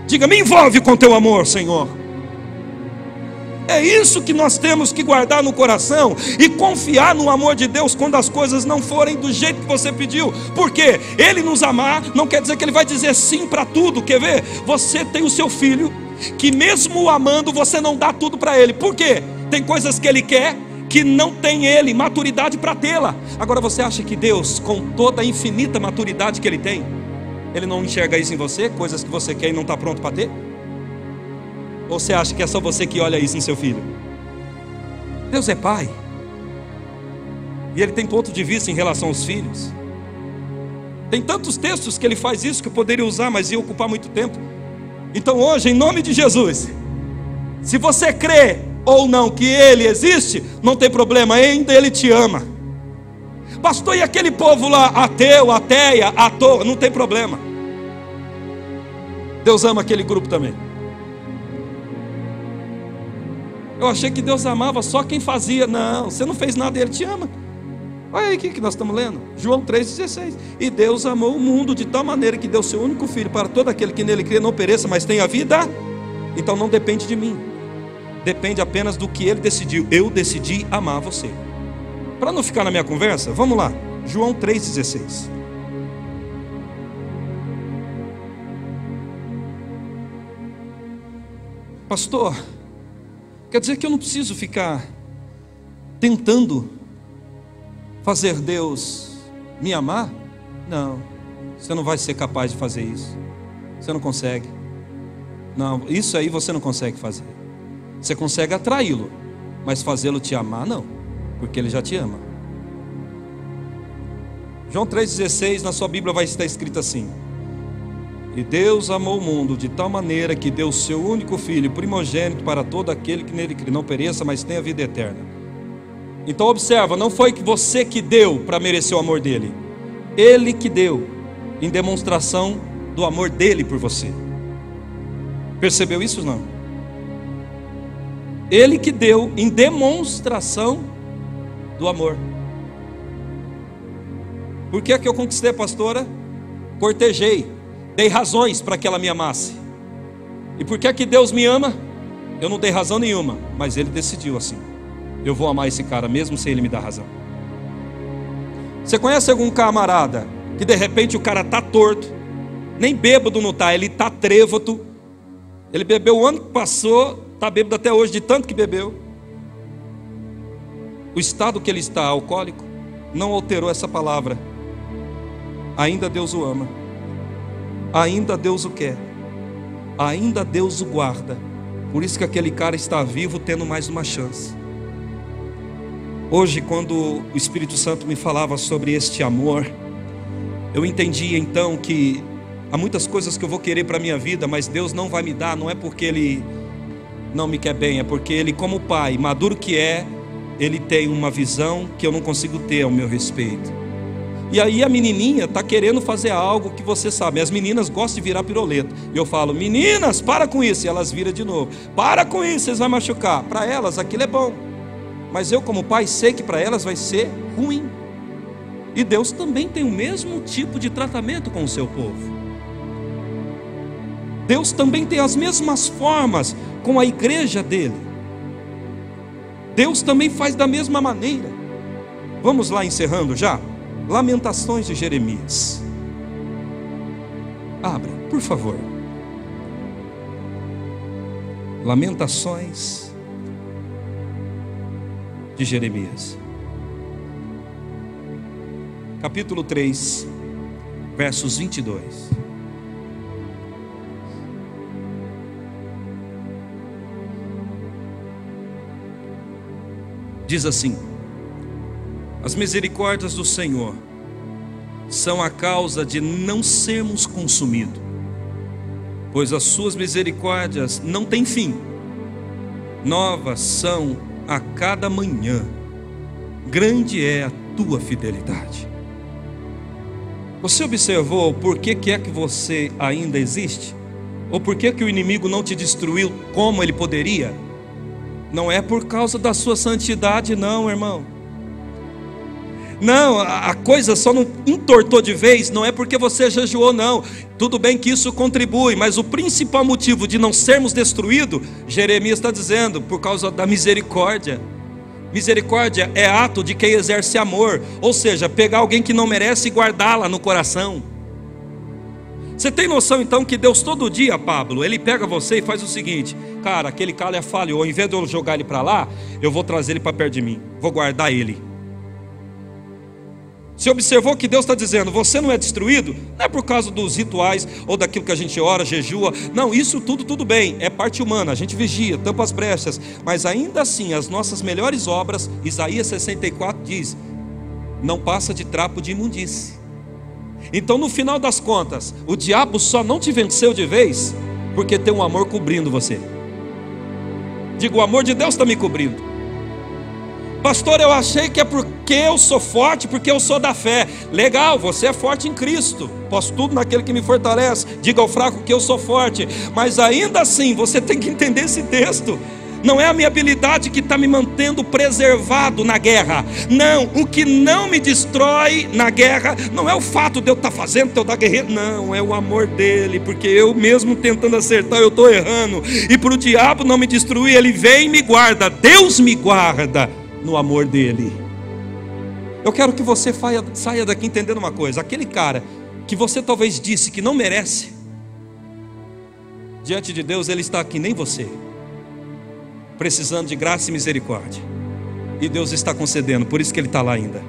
Diga, me envolve com teu amor, Senhor. É isso que nós temos que guardar no coração e confiar no amor de Deus quando as coisas não forem do jeito que você pediu. Porque Ele nos amar não quer dizer que Ele vai dizer sim para tudo. Quer ver? Você tem o seu filho que mesmo o amando você não dá tudo para Ele. Por quê? Tem coisas que Ele quer que não tem Ele maturidade para tê-la. Agora você acha que Deus, com toda a infinita maturidade que Ele tem, Ele não enxerga isso em você? Coisas que você quer e não está pronto para ter? Ou você acha que é só você que olha isso no seu filho? Deus é pai. E Ele tem ponto de vista em relação aos filhos. Tem tantos textos que Ele faz isso que eu poderia usar, mas ia ocupar muito tempo. Então hoje, em nome de Jesus, se você crê ou não que Ele existe, não tem problema, ainda Ele te ama. Pastor, e aquele povo lá, ateu, ateia, à toa, não tem problema. Deus ama aquele grupo também. Eu achei que Deus amava só quem fazia. Não, você não fez nada e Ele te ama. Olha aí o que nós estamos lendo. João 3,16. E Deus amou o mundo de tal maneira que deu seu único filho para todo aquele que nele crê não pereça, mas tenha vida. Então não depende de mim. Depende apenas do que Ele decidiu. Eu decidi amar você. Para não ficar na minha conversa, vamos lá. João 3,16. Pastor, quer dizer que eu não preciso ficar tentando fazer Deus me amar? Não, você não vai ser capaz de fazer isso. Você não consegue. Não, isso aí você não consegue fazer. Você consegue atraí-lo, mas fazê-lo te amar, não, porque Ele já te ama. João 3,16 na sua Bíblia vai estar escrito assim: e Deus amou o mundo de tal maneira que deu o seu único filho primogênito para todo aquele que nele crê não pereça, mas tenha vida eterna. Então observa, não foi que você que deu para merecer o amor dele. Ele que deu em demonstração do amor dele por você. Percebeu isso ou não? Ele que deu em demonstração do amor. Por que é que eu conquistei a pastora? Cortejei, dei razões para que ela me amasse. E por que é que Deus me ama? Eu não dei razão nenhuma, mas Ele decidiu assim: eu vou amar esse cara mesmo sem Ele me dar razão. Você conhece algum camarada que de repente o cara está torto, nem bêbado não está, ele está trêvoto, ele bebeu o ano que passou, está bêbado até hoje de tanto que bebeu. O estado que ele está, alcoólico, não alterou essa palavra. Ainda Deus o ama, ainda Deus o quer, ainda Deus o guarda. Por isso que aquele cara está vivo, tendo mais uma chance. Hoje, quando o Espírito Santo me falava sobre este amor, eu entendi então que há muitas coisas que eu vou querer para a minha vida, mas Deus não vai me dar, não é porque Ele não me quer bem, é porque Ele, como pai, maduro que é, Ele tem uma visão que eu não consigo ter ao meu respeito. E aí a menininha está querendo fazer algo que você sabe, as meninas gostam de virar piroleta. E eu falo: meninas, para com isso. E elas viram de novo: para com isso, vocês vão machucar. Para elas aquilo é bom, mas eu como pai sei que para elas vai ser ruim. E Deus também tem o mesmo tipo de tratamento com o seu povo. Deus também tem as mesmas formas com a igreja dele. Deus também faz da mesma maneira. Vamos lá, encerrando já. Lamentações de Jeremias. Abra, por favor. Lamentações de Jeremias. Capítulo 3, versos 22. Diz assim: as misericórdias do Senhor são a causa de não sermos consumidos, pois as suas misericórdias não têm fim, novas são a cada manhã, grande é a tua fidelidade. Você observou por que é que você ainda existe? Ou por que o inimigo não te destruiu como ele poderia? Não é por causa da sua santidade não, irmão. Não, a coisa só não entortou de vez, não é porque você jejuou não. Tudo bem que isso contribui, mas o principal motivo de não sermos destruídos, Jeremias está dizendo, por causa da misericórdia. Misericórdia é ato de quem exerce amor, ou seja, pegar alguém que não merece e guardá-la no coração. Você tem noção então que Deus todo dia, Pablo, Ele pega você e faz o seguinte: cara, aquele cara falhou, em vez de eu jogar ele para lá, eu vou trazer ele para perto de mim, vou guardar ele. Você observou que Deus está dizendo: você não é destruído, não é por causa dos rituais ou daquilo que a gente ora, jejua. Não, isso tudo bem, é parte humana, a gente vigia, tampa as brechas. Mas ainda assim, as nossas melhores obras, Isaías 64 diz, não passa de trapo de imundície. Então no final das contas, o diabo só não te venceu de vez porque tem um amor cobrindo você. Digo, o amor de Deus está me cobrindo. Pastor, eu achei que é porque eu sou forte, porque eu sou da fé. Legal, você é forte em Cristo. Posso tudo naquele que me fortalece. Diga ao fraco que eu sou forte. Mas ainda assim, você tem que entender esse texto. Não é a minha habilidade que está me mantendo preservado na guerra. Não, o que não me destrói na guerra não é o fato de eu estar fazendo, de eu dar guerreiro. Não, é o amor dele. Porque eu mesmo tentando acertar, eu estou errando. E para o diabo não me destruir, ele vem e me guarda. Deus me guarda no amor dele. Eu quero que você saia daqui entendendo uma coisa: aquele cara que você talvez disse que não merece, diante de Deus ele está aqui, nem você, precisando de graça e misericórdia, e Deus está concedendo, por isso que ele está lá ainda.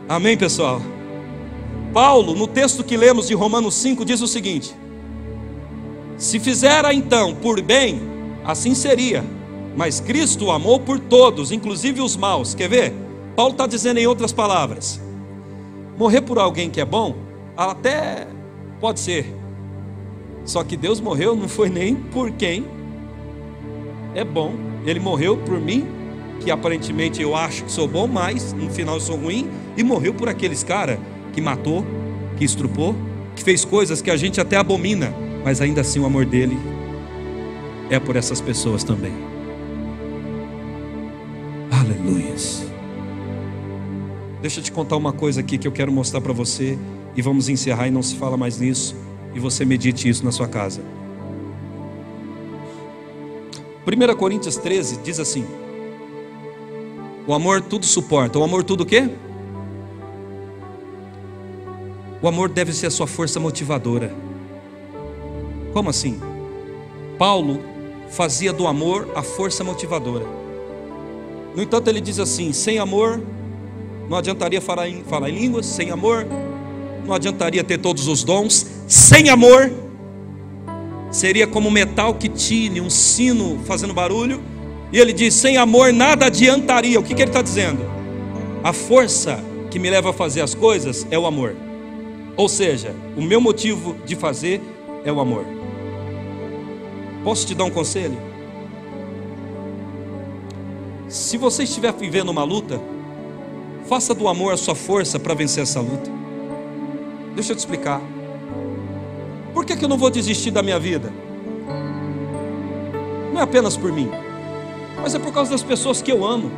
Amém, pessoal? Paulo, no texto que lemos de Romanos 5, diz o seguinte: se fizera então por bem, assim seria, mas Cristo amou por todos, inclusive os maus. Quer ver? Paulo está dizendo em outras palavras: morrer por alguém que é bom, até pode ser, só que Deus morreu não foi nem por quem é bom. Ele morreu por mim, que aparentemente eu acho que sou bom, mas no final eu sou ruim. E morreu por aqueles caras que matou, que estrupou, que fez coisas que a gente até abomina, mas ainda assim o amor dele é por essas pessoas também. Aleluias. Deixa eu te contar uma coisa aqui que eu quero mostrar para você, e vamos encerrar e não se fala mais nisso, e você medite isso na sua casa. 1 Coríntios 13 diz assim: o amor tudo suporta. O amor tudo o quê? O amor deve ser a sua força motivadora. Como assim? Paulo fazia do amor a força motivadora. No entanto, ele diz assim: sem amor não adiantaria falar em línguas, sem amor não adiantaria ter todos os dons, sem amor seria como metal que tine, um sino fazendo barulho. E ele diz: sem amor nada adiantaria. O que ele está dizendo? A força que me leva a fazer as coisas é o amor. Ou seja, o meu motivo de fazer é o amor. Posso te dar um conselho? Se você estiver vivendo uma luta, faça do amor a sua força para vencer essa luta. Deixa eu te explicar. Por que eu não vou desistir da minha vida? Não é apenas por mim, mas é por causa das pessoas que eu amo.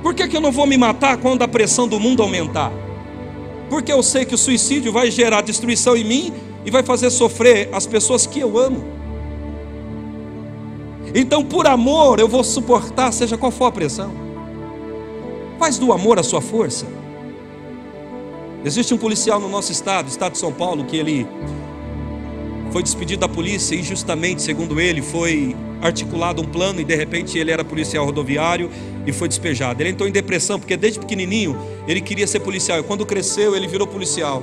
Por que eu não vou me matar quando a pressão do mundo aumentar? Porque eu sei que o suicídio vai gerar destruição em mim e vai fazer sofrer as pessoas que eu amo. Então, por amor, eu vou suportar, seja qual for a pressão. Faz do amor a sua força. Existe um policial no nosso estado de São Paulo, que ele foi despedido da polícia injustamente, segundo ele. Foi articulado um plano e de repente ele era policial rodoviário e foi despejado. Ele entrou em depressão porque desde pequenininho ele queria ser policial, e quando cresceu ele virou policial.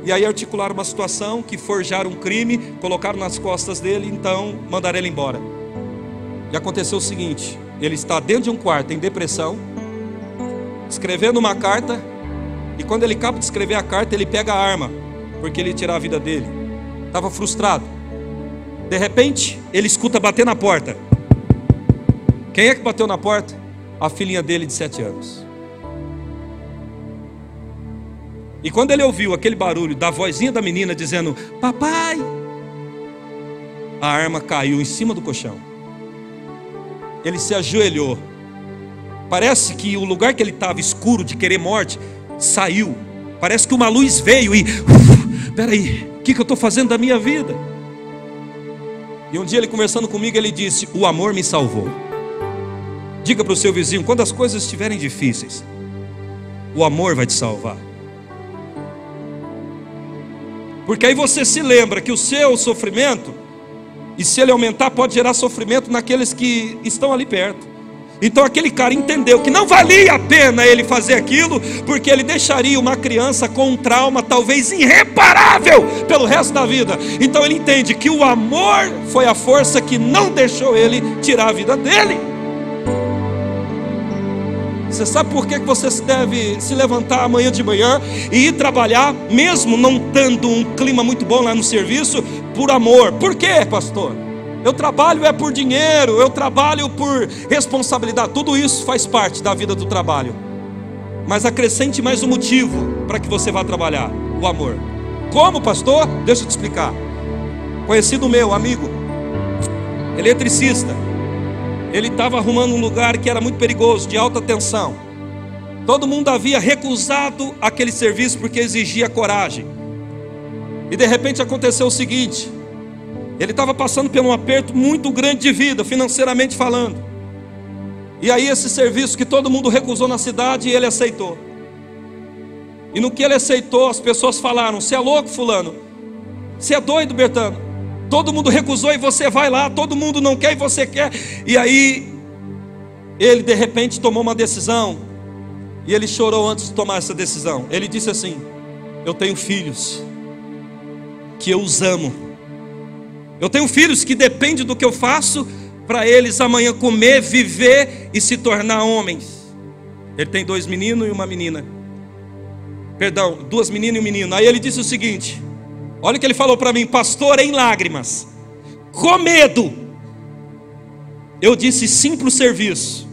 E aí articularam uma situação que forjaram um crime, colocaram nas costas dele, então mandaram ele embora. E aconteceu o seguinte: ele está dentro de um quarto em depressão, escrevendo uma carta, e quando ele acaba de escrever a carta, ele pega a arma, porque ele ia tirar a vida dele. Estava frustrado. De repente, ele escuta bater na porta. Quem é que bateu na porta? A filhinha dele de 7 anos. E quando ele ouviu aquele barulho da vozinha da menina dizendo: papai, a arma caiu em cima do colchão. Ele se ajoelhou. Parece que o lugar que ele estava escuro de querer morte saiu. Parece que uma luz veio e peraí, o que eu estou fazendo da minha vida? E um dia ele conversando comigo, ele disse: o amor me salvou. Diga para o seu vizinho: quando as coisas estiverem difíceis, o amor vai te salvar. Porque aí você se lembra que o seu sofrimento, e se ele aumentar, pode gerar sofrimento naqueles que estão ali perto. Então aquele cara entendeu que não valia a pena ele fazer aquilo, porque ele deixaria uma criança com um trauma talvez irreparável pelo resto da vida. Então ele entende que o amor foi a força que não deixou ele tirar a vida dele. Você sabe por que você deve se levantar amanhã de manhã e ir trabalhar, mesmo não tendo um clima muito bom lá no serviço, por amor? Por quê, pastor? Eu trabalho é por dinheiro, eu trabalho por responsabilidade. Tudo isso faz parte da vida do trabalho. Mas acrescente mais um motivo para que você vá trabalhar: o amor. Como, pastor? Deixa eu te explicar. Conhecido meu, amigo, eletricista. Ele estava arrumando um lugar que era muito perigoso, de alta tensão. Todo mundo havia recusado aquele serviço porque exigia coragem. E de repente aconteceu o seguinte: ele estava passando por um aperto muito grande de vida, financeiramente falando. E aí esse serviço que todo mundo recusou na cidade, ele aceitou. E no que ele aceitou, as pessoas falaram: você é louco, fulano? Você é doido, Bertano? Todo mundo recusou e você vai lá, todo mundo não quer e você quer. E aí, ele de repente tomou uma decisão. E ele chorou antes de tomar essa decisão. Ele disse assim: eu tenho filhos que eu os amo. Eu tenho filhos que dependem do que eu faço para eles amanhã comer, viver e se tornar homens. Ele tem 2 meninos e uma menina. Perdão, 2 meninas e um menino. Aí ele disse o seguinte: olha o que ele falou para mim: pastor, em lágrimas, com medo, eu disse sim para o serviço.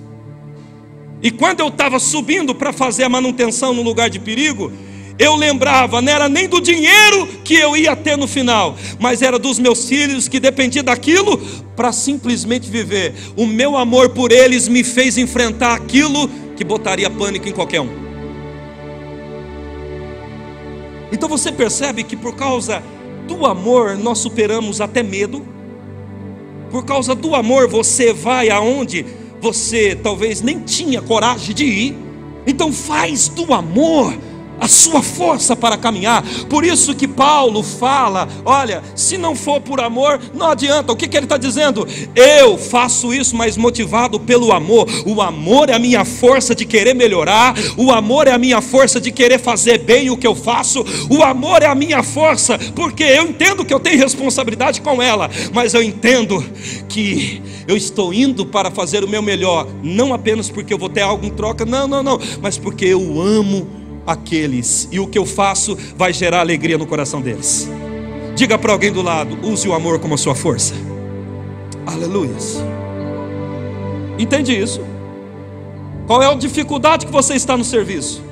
E quando eu estava subindo para fazer a manutenção no lugar de perigo, eu lembrava, não era nem do dinheiro que eu ia ter no final, mas era dos meus filhos, que dependia daquilo para simplesmente viver. O meu amor por eles me fez enfrentar aquilo que botaria pânico em qualquer um. Então você percebe que por causa do amor nós superamos até medo. Por causa do amor você vai aonde você talvez nem tinha coragem de ir. Então faz do amor a sua força para caminhar. Por isso que Paulo fala, olha, se não for por amor, não adianta. O que ele está dizendo? Eu faço isso, mas motivado pelo amor. O amor é a minha força de querer melhorar. O amor é a minha força de querer fazer bem o que eu faço. O amor é a minha força, porque eu entendo que eu tenho responsabilidade com ela, mas eu entendo que eu estou indo para fazer o meu melhor, não apenas porque eu vou ter algo em troca, não, mas porque eu amo aqueles, e o que eu faço vai gerar alegria no coração deles. Diga para alguém do lado: use o amor como a sua força. Aleluia. Entende isso? Qual é a dificuldade que você está no serviço?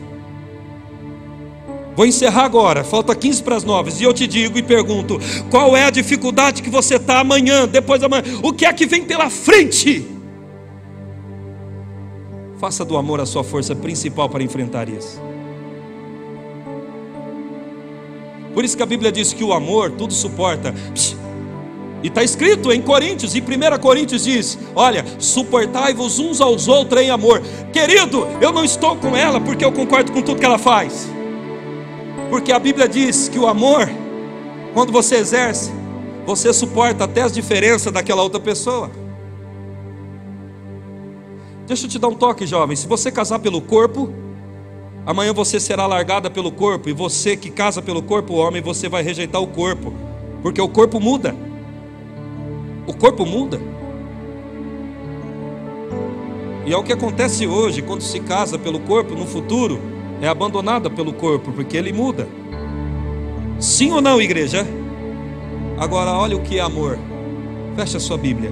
Vou encerrar agora, falta 15 para as 9, e eu te digo e pergunto: qual é a dificuldade que você está amanhã, depois da manhã? O que é que vem pela frente? Faça do amor a sua força principal para enfrentar isso. Por isso que a Bíblia diz que o amor tudo suporta. E está escrito em Coríntios, em 1 Coríntios diz: olha, suportai-vos uns aos outros em amor. Querido, eu não estou com ela porque eu concordo com tudo que ela faz. Porque a Bíblia diz que o amor, quando você exerce, você suporta até as diferenças daquela outra pessoa. Deixa eu te dar um toque, jovem. Se você casar pelo corpo, amanhã você será largada pelo corpo. E você que casa pelo corpo, homem, você vai rejeitar o corpo. Porque o corpo muda. O corpo muda. E é o que acontece hoje. Quando se casa pelo corpo, no futuro é abandonada pelo corpo, porque ele muda. Sim ou não, igreja? Agora olha o que é amor. Fecha a sua Bíblia.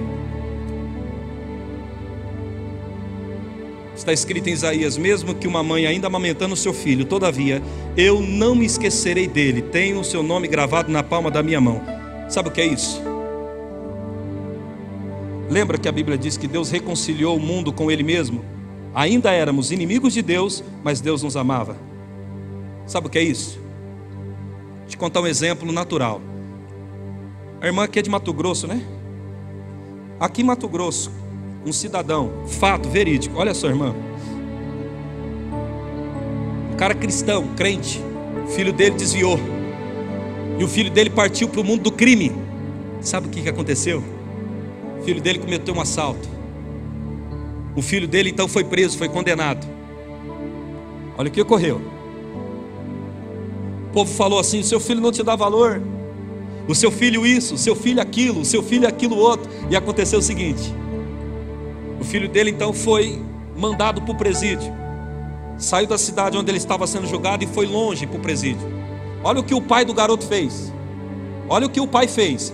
Está escrito em Isaías: mesmo que uma mãe ainda amamentando o seu filho, todavia eu não me esquecerei dele, tenho o seu nome gravado na palma da minha mão. Sabe o que é isso? Lembra que a Bíblia diz que Deus reconciliou o mundo com Ele mesmo? Ainda éramos inimigos de Deus, mas Deus nos amava. Sabe o que é isso? Vou te contar um exemplo natural. A irmã aqui é de Mato Grosso, né? Aqui em Mato Grosso, um cidadão, fato verídico, olha só, irmã, um cara cristão, crente, o filho dele desviou, e o filho dele partiu para o mundo do crime. Sabe o que aconteceu? O filho dele cometeu um assalto. O filho dele então foi preso, foi condenado. Olha o que ocorreu. O povo falou assim: seu filho não te dá valor, o seu filho isso, o seu filho aquilo, o seu filho aquilo outro. E aconteceu o seguinte: o filho dele então foi mandado para o presídio. Saiu da cidade onde ele estava sendo julgado e foi longe para o presídio. Olha o que o pai do garoto fez. Olha o que o pai fez.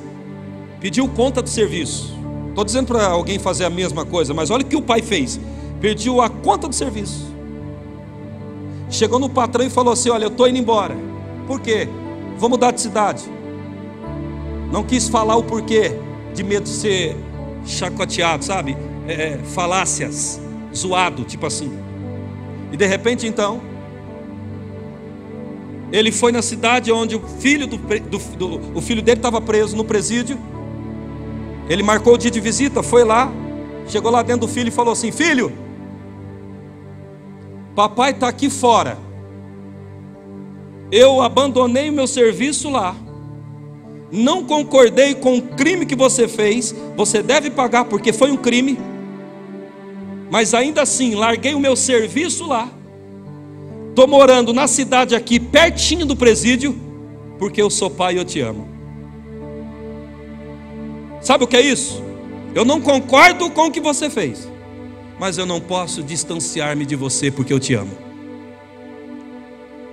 Pediu conta do serviço. Estou dizendo para alguém fazer a mesma coisa, mas olha o que o pai fez. Pediu a conta do serviço. Chegou no patrão e falou assim: olha, eu estou indo embora. Por quê? Vou mudar de cidade. Não quis falar o porquê, de medo de ser chacoteado, sabe? Falácias, zoado, tipo assim. E de repente então, ele foi na cidade onde o filho o filho dele estava preso no presídio. Ele marcou o dia de visita, foi lá, chegou lá dentro do filho e falou assim: filho, papai está aqui fora, eu abandonei o meu serviço lá, não concordei com o crime que você fez, você deve pagar porque foi um crime, mas ainda assim larguei o meu serviço lá, estou morando na cidade aqui pertinho do presídio, porque eu sou pai e eu te amo. Sabe o que é isso? Eu não concordo com o que você fez, mas eu não posso distanciar-me de você porque eu te amo.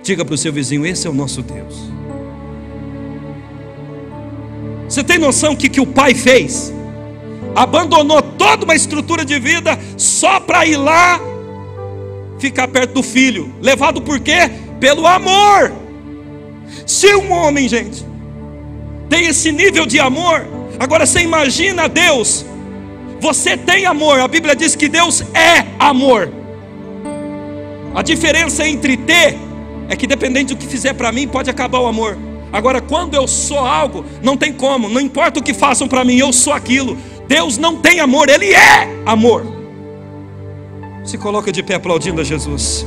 Diga para o seu vizinho: esse é o nosso Deus. Você tem noção que o pai fez? Abandonou toda uma estrutura de vida só para ir lá ficar perto do filho. Levado por quê? Pelo amor. Se um homem, gente, tem esse nível de amor, agora você imagina Deus. Você tem amor, a Bíblia diz que Deus é amor. A diferença entre ter é que dependente do que fizer para mim, pode acabar o amor. Agora quando eu sou algo, não tem como, não importa o que façam para mim, eu sou aquilo. Deus não tem amor, Ele é amor. Se coloca de pé aplaudindo a Jesus.